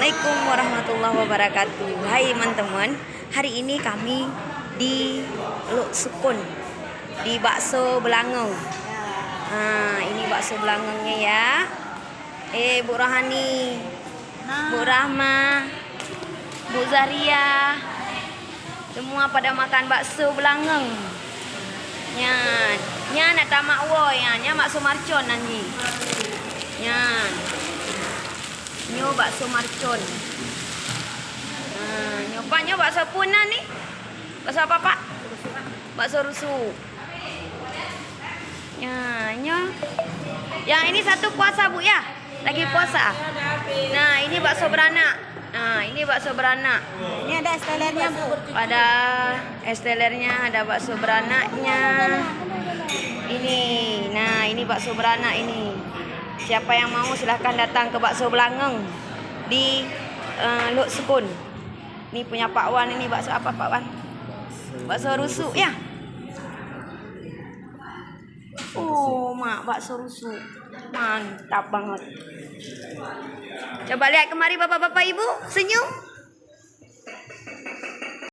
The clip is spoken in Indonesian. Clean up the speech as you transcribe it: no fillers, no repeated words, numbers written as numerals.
Assalamualaikum warahmatullahi wabarakatuh. Hai teman-teman, hari ini kami di Lok Sukun di bakso Belangong. Nah, ini bakso Belangongnya ya. Bu Rohani, Bu Rahma, Bu Zaria, semua pada makan bakso Belangong. Nya nak tamak wo ya, nya bakso marcon nanti. Nyo bakso marcon. Nyopanya bakso punan nih. Bakso apa Pak? Bakso rusuk. Nyo. Yang ini satu puasa Bu ya? Lagi puasa. Nah ini bakso beranak. Nah ini bakso beranak. Ini ada estelernya Bu. Ada estelernya, ada bakso beranaknya. Ini, nah ini bakso beranak ini. Siapa yang mau silahkan datang ke bakso Belangong di Lok Sukun. Ini punya Pak Wan, ini bakso apa Pak Wan? Bakso rusuk ya. Mak bakso rusuk. Mantap banget. Coba lihat kemari Bapak-bapak Ibu, senyum.